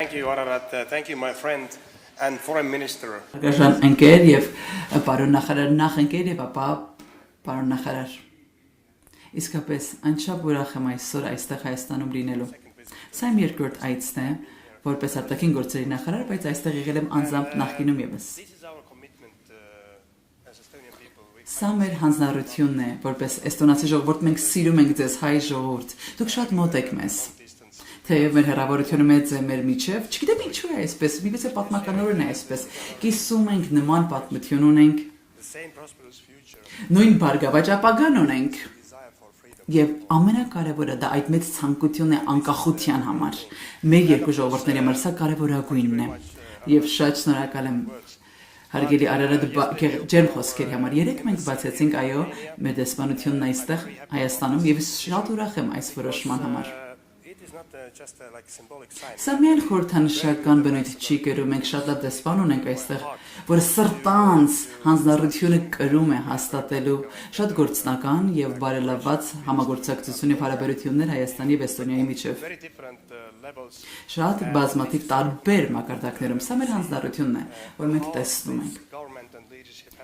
Thank you, Ararat. Thank you, my friend and foreign minister. Գժան ընկեր եւ պարոն նախարար նախընկեր եւ ապա պարոն նախարար իսկապես անչափ ուրախ եմ այսօր այստեղ Հայաստանում լինելու Սա իմ երկրորդ այցն է որպես արտաքին գործերի նախարար բայց այստեղ եղել եմ անձամբ նախկինում եւս Սա մեր հանձնառությունն է որպես էստոնացի ժողովուրդ մենք սիրում ենք ձեզ հայ ժողովուրդ դուք շատ մոտ եք մեզ Թեև մեր հեռավորությունը մեծ է մեր միջև, չգիտեմ ինչու է այսպես, միգուցե պատմականորեն է այսպես, կիսում ենք նման պատմություն ունենք, նույն բարգավաճ ապագան ունենք, եւ ամենակարևորը դա այդ մեծ ցանկությունն է անկախության համար, մեր երկու ժողովուրդների համար սա կարևորագույնն է, եւ շատ շնորհակալ եմ Հարգելի Արարատ ջերմ խոսքերի համար երեք մենք բացեցինք այո մեր դեսպանությունն այստեղ Հայաստանում եւ շատ ուրախ եմ այս որոշման համար Սա միայն խորհրդանշական բնույթ չի կրում, մենք շատ լավ դեսպան ունենք այստեղ, որը սրտանց հանձնառությունը կրում է հաստատելու շատ գործնական եւ բարելավված համագործակցություն եւ հարաբերություններ Հայաստանի եւ Էստոնիայի միջեւ։ Շատ բազմաթիվ տարբեր մակարդակներում սա մեր հանձնառությունն է, որ մենք տեսնում ենք։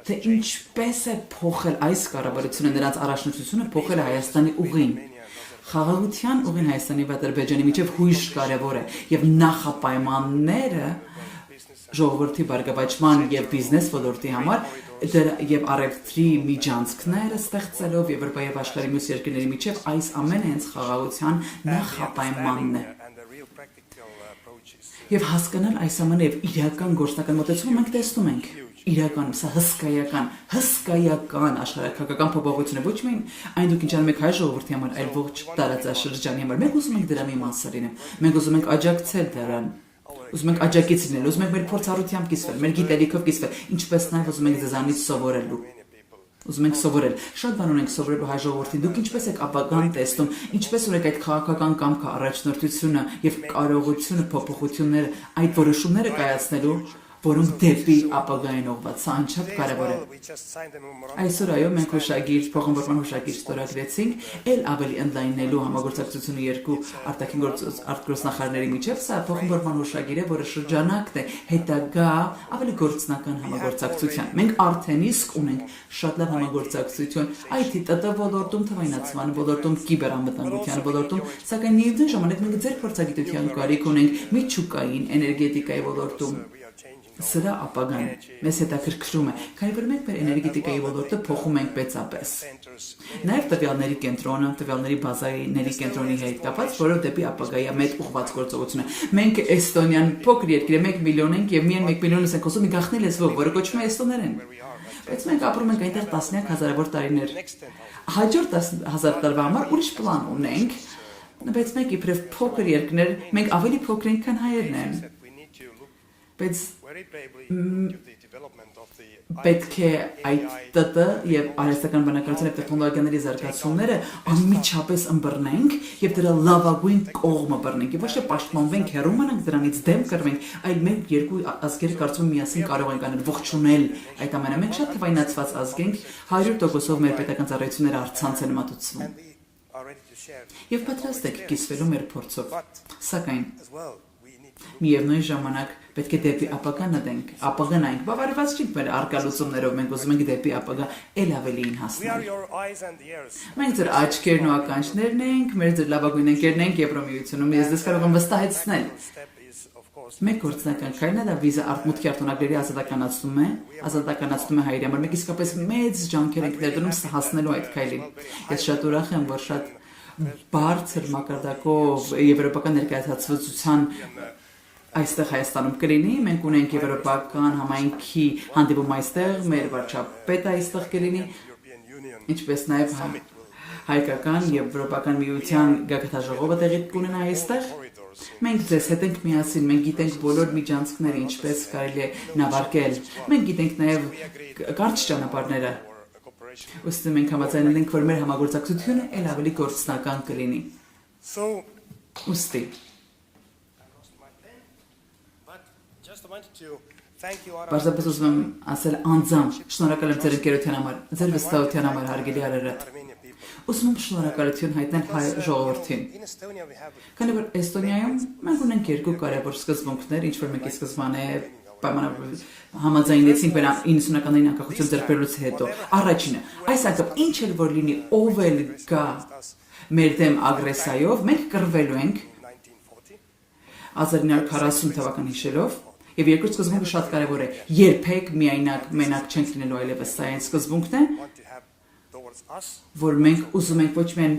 Թե ինչպես է փոխել այս կառավարությունը նրանց առաջնորդությունը փոխել Հայաստանի ուղին Խաղաղության ուղին Հայաստանի եւ Ադրբեջանի միջև հույժ կարևոր է եւ նախապայմանները ժողովրդի բարգավաճման եւ բիզնես ոլորտի համար եւ առևտրի միջանցքները ստեղծելով Եվրոպայի եւ աշխարհի մյուս երկրների միջև այս ամենը հենց խաղաղության նախապայմանն է Եվ հասկանալ այս ամենը եւ իրական գործնական մոտեցումը մենք տեսնում ենք իրական սա հսկայական աշխարհակական փոփոխություն է ոչ միայն այն դուք ինչ անում եք հայ ժողովրդի համար այլ ողջ տարածաշրջանի համար մենք ուզում ենք դրա մի մասը լինել մենք ուզում ենք աջակցել դրան ուզում ենք աջակից լինել ուզում ենք մեր փորձառությամբ կիսվել մեր գիտելիքով կիսվել ինչպես նաև ուզում ենք ձեզանից սովորելու Ուզում ենք սովորել շատ բան ունենք սովորելու հայ ժողովրդին դուք ինչպես եք ապագան տեսնում ինչպես ունեք այդ քաղաքական կամքը առաջնորդությունը եւ կարողությունը փոփոխությունները այդ որոշումները կայացնելու որոնք դեպի ապագային ուղղված սա անչափ կարևոր է Այսօր այո մենք հուշագիր փոխանցման հուշագիր ստորագրեցինք ել ավելի ընդլայնելու համագործակցությունը երկու արտաքին գործնախարարների միջև սա փոխանցման հուշագիր է որը շրջանակն է հետագա ավելի գործնական համագործակցության մենք արդեն իսկ ունենք շատ լավ համագործակցություն IT ՏՏ ոլորտում թվայնացման ոլորտում կիբերանվտանգության ոլորտում սակայն միևնույն ժամանակ մենք ձեր փորձագիտության կարիք ունենք միջուկային էներգետիկայի ոլորտում Սրա ապագան մեզ հետաքրքրում է, քանի որ մենք մեր էներգետիկայի ոլորտը փոխում ենք մեծապես։ Նաև տվյալների կենտրոնը, տվյալների բազաների կենտրոնի հետ կապված, որով դեպի ապագայի մեծ ուղղված գործողություն է։ Մենք Էստոնիան փոքր երկիր է, 1 միլիոն ենք եւ միայն 1 միլիոնից ենք խոսում մի գաղտնի լեզվով, որը կոչվում է էստոներեն։ Բայց մենք ապրում ենք այնտեղ տասնյակ հազարավոր տարիներ։ Հաջորդ 10,000 տարվա համար ուրիշ պլան ունենք, բայց մենք իբրև փոքր երկրներ, մենք ավելի փոքր ենք, քան հայերն են։ Բայց պետք է այդ ՏՏ եւ արհեստական բնակարարության եւ տեխնոլոգիաների զարգացումները անմիջապես ըմբռնենք եւ դրա լավագույն կողմը բռնենք եւ ոչ թե պաշտպանվենք հեռու մնանք դրանից դեմ կռվենք այլ մենք երկու ազգերը կարծում միասին կարող ենք անել ողջունել այդ ամենը մենք շատ թվայնացված ազգ ենք 100%-ով մեր պետական ծառայությունները առցանց են մատուցվում եւ պատրաստ եք կիսվելու մեր փորձով սակայն Միևնույն ժամանակ պետք է դեպի ապագան նայենք, ապագանայինք, բավարարված չենք մեր արկալուծումներով, մենք ուզում ենք դեպի ապագա ել ավելին հասնել։ Մենք ձեր աչքերն ու ականջներն ենք, մեր ձեր լավագույն ընկերն ենք Եվրոմիությունում, ես դες կարող եմ վստահեցնել։ Մեկ գործնական քայլն է դա վիզա արտմուտքի արտոնագրերի ազատականացնում է հայերի համար, մենք իսկապես մեծ ջանքեր ենք ներդնում հասնելու այդ քայլին։ Ես շատ ուրախ եմ, որ շատ բարձր մակարդակով եվրոպական ներկայացվածության Այստեղ Հայաստանում կլինի, մենք ունենք եվրոպական համայնքի հանդիպում այստեղ, մեր վարչապետը այստեղ կլինի, ինչպես նաև հայկական եվրոպական միության գագաթնաժողովը տեղի կունենա այստեղ։ Մենք ձեզ հետ ենք միասին, մենք գիտենք բոլոր միջանցքները, ինչպես կարելի է նավարկել։ Մենք գիտենք նաև կարճ ճանապարհները։ Ըստ մենք համաձայնել ենք, որ մեր համագործակցությունը ել ավելի գործնական կլինի։ Ուստի Պարզապես ուզում եմ ասել անձամբ, շնորհակալ եմ ձեր ընկերության համար, ձեր վստահության համար, հարգելի Արարատ։ Ուզում եմ շնորհակալություն հայտնել հայ ժողովրդին։ In Estonia we have Քանի որ Էստոնիայում մենք ունենք երկու կարևոր սկզբունքներ, ինչ որ մենք ի սկզբանե համաձայնեցինք 90-ականներին անկախություն ձեռք բերելուց հետո։ Առաջինը, այս անգամ ինչ էլ որ լինի, ով էլ գա մեր դեմ ագրեսիայով, մենք կռվելու ենք 1940 թվական հիշելով, եւ երկրորդ սկզբունքը շատ կարեւոր է։ Երբեք միայնակ մենակ չենք լինելու այլևս, սա այն սկզբունքն է, want to have towards us որ մենք ուզում ենք ոչ միայն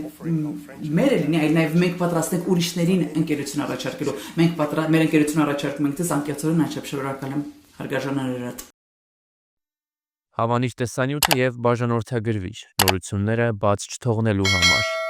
մերը լինի, այլ նաեւ մենք պատրաստ ենք ուրիշներին ընկերություն առաջարկելու։ Մենք մեր ընկերություն առաջարկում ենք դες անկեղծորեն անչափ շնորհակալ եմ հարգարժաններդ։ Հավանիչ տեսանյութը եւ բաժանորդագրվիչ նորությունները բաց չթողնելու համար։